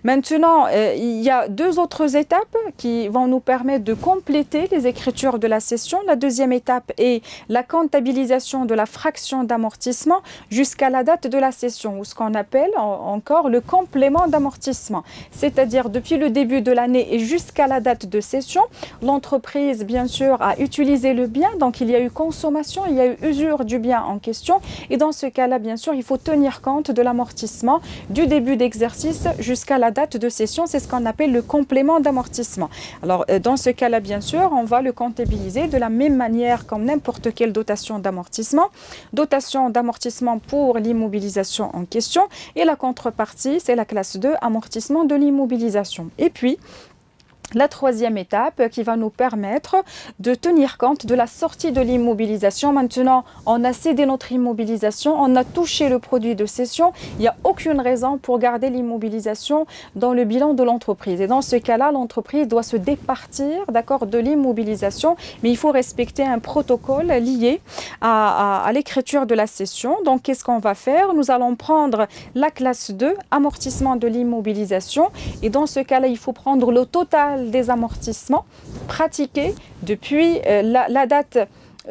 Maintenant, il y a deux autres étapes qui vont nous permettre de compléter les écritures de la cession. La deuxième étape est la comptabilisation de la fraction d'amortissement jusqu'à la date de la cession, ou ce qu'on appelle encore le complément d'amortissement. C'est-à-dire depuis le début de l'année et jusqu'à la date de cession, l'entreprise, bien sûr, a utilisé le bien. Donc, il y a eu consommation, il y a eu usure du bien en question. Et dans ce cas-là, bien sûr, il faut tenir compte de l'amortissement du début d'exercice jusqu'à la date de cession. C'est ce qu'on appelle le complément d'amortissement. Alors, dans ce cas-là, bien sûr, on va le comptabiliser de la même manière comme n'importe quelle dotation d'amortissement. Dotation d'amortissement pour l'immobilisation en question. Et la contrepartie, c'est la classe 2, amortissement de l'immobilisation. Et puis, la troisième étape qui va nous permettre de tenir compte de la sortie de l'immobilisation. Maintenant, on a cédé notre immobilisation, on a touché le produit de cession. Il n'y a aucune raison pour garder l'immobilisation dans le bilan de l'entreprise. Et dans ce cas-là, l'entreprise doit se départir, d'accord, de l'immobilisation. Mais il faut respecter un protocole lié à l'écriture de la cession. Donc, qu'est-ce qu'on va faire? Nous allons prendre la classe 2, amortissement de l'immobilisation. Et dans ce cas-là, il faut prendre le total des amortissements pratiqués depuis la date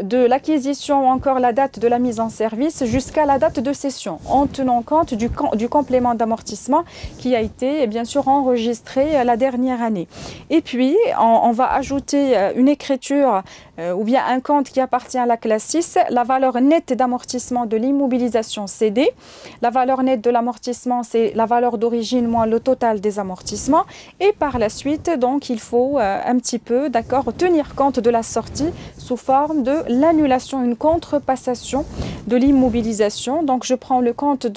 de l'acquisition ou encore la date de la mise en service jusqu'à la date de cession, en tenant compte du complément d'amortissement qui a été bien sûr enregistré la dernière année. Et puis, on va ajouter une écriture ou bien un compte qui appartient à la classe 6, la valeur nette d'amortissement de l'immobilisation cédée. La valeur nette de l'amortissement, c'est la valeur d'origine moins le total des amortissements. Et par la suite, donc, il faut un petit peu, d'accord, tenir compte de la sortie sous forme de l'annulation, une contrepassation de l'immobilisation. Donc, je prends le compte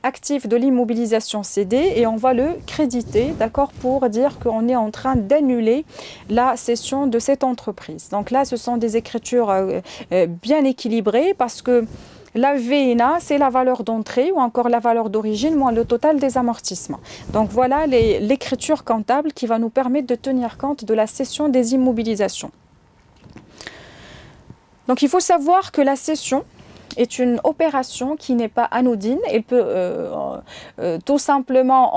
actif de l'immobilisation cédée et on va le créditer, d'accord, pour dire qu'on est en train d'annuler la cession de cette entreprise. Donc là, ce sont des écritures bien équilibrées parce que la VNA, c'est la valeur d'entrée ou encore la valeur d'origine moins le total des amortissements. Donc voilà l'écriture comptable qui va nous permettre de tenir compte de la cession des immobilisations. Donc il faut savoir que la cession est une opération qui n'est pas anodine. Elle peut tout simplement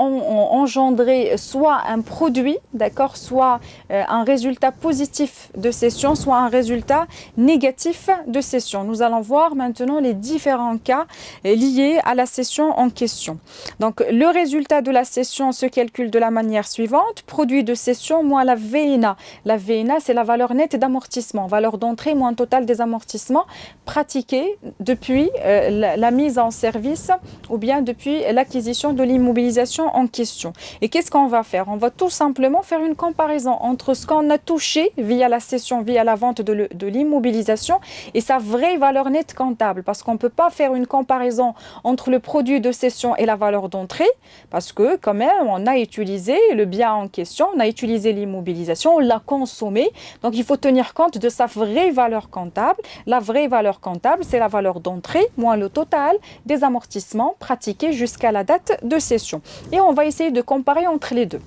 engendrer soit un produit, d'accord, soit un résultat positif de cession, soit un résultat négatif de cession. Nous allons voir maintenant les différents cas liés à la cession en question. Donc, le résultat de la cession se calcule de la manière suivante. Produit de cession moins la VNA. La VNA, c'est la valeur nette d'amortissement, valeur d'entrée moins total des amortissements pratiqués depuis la mise en service ou bien depuis l'acquisition de l'immobilisation en question. Et qu'est-ce qu'on va faire? On va tout simplement faire une comparaison entre ce qu'on a touché via la cession, via la vente de l'immobilisation et sa vraie valeur nette comptable. Parce qu'on ne peut pas faire une comparaison entre le produit de cession et la valeur d'entrée parce que quand même, on a utilisé le bien en question, on a utilisé l'immobilisation, on l'a consommé. Donc, il faut tenir compte de sa vraie valeur comptable. La vraie valeur comptable, c'est la valeur d'entrée moins le total des amortissements pratiqués jusqu'à la date de cession. Et on va essayer de comparer entre les deux.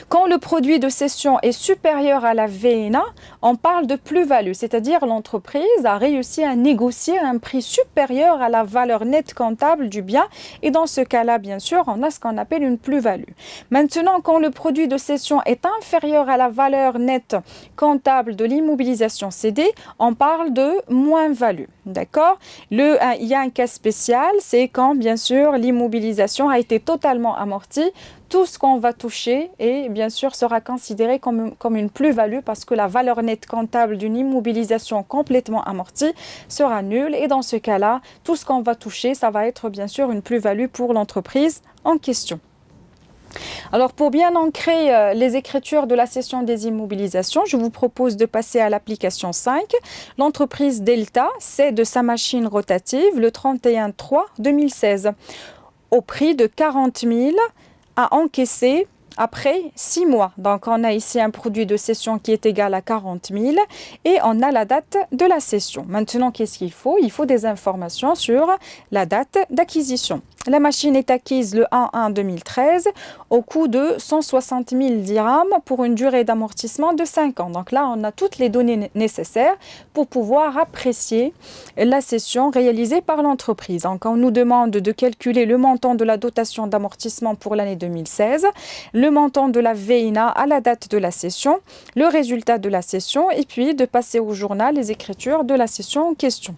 Quand le produit de cession est supérieur à la VNA, on parle de plus-value, c'est-à-dire l'entreprise a réussi à négocier un prix supérieur à la valeur nette comptable du bien et dans ce cas-là, bien sûr, on a ce qu'on appelle une plus-value. Maintenant, quand le produit de cession est inférieur à la valeur nette comptable de l'immobilisation cédée, on parle de moins-value, d'accord? Il y a un cas spécial, c'est quand, bien sûr, l'immobilisation a été totalement amortie. Tout ce qu'on va toucher et bien sûr sera considéré comme une plus-value parce que la valeur nette comptable d'une immobilisation complètement amortie sera nulle et dans ce cas-là, tout ce qu'on va toucher, ça va être bien sûr une plus-value pour l'entreprise en question. Alors pour bien ancrer les écritures de la cession des immobilisations, je vous propose de passer à l'application 5. L'entreprise Delta cède sa machine rotative le 31/3/2016 au prix de 40 000 à encaisser après 6 mois. Donc, on a ici un produit de cession qui est égal à 40 000 et on a la date de la cession. Maintenant, qu'est-ce qu'il faut? Il faut des informations sur la date d'acquisition. La machine est acquise le 1/1/2013 au coût de 160 000 dirhams pour une durée d'amortissement de 5 ans. Donc là, on a toutes les données nécessaires pour pouvoir apprécier la cession réalisée par l'entreprise. Donc, on nous demande de calculer le montant de la dotation d'amortissement pour l'année 2016, le montant de la VINA à la date de la cession, le résultat de la cession et puis de passer au journal les écritures de la cession en question.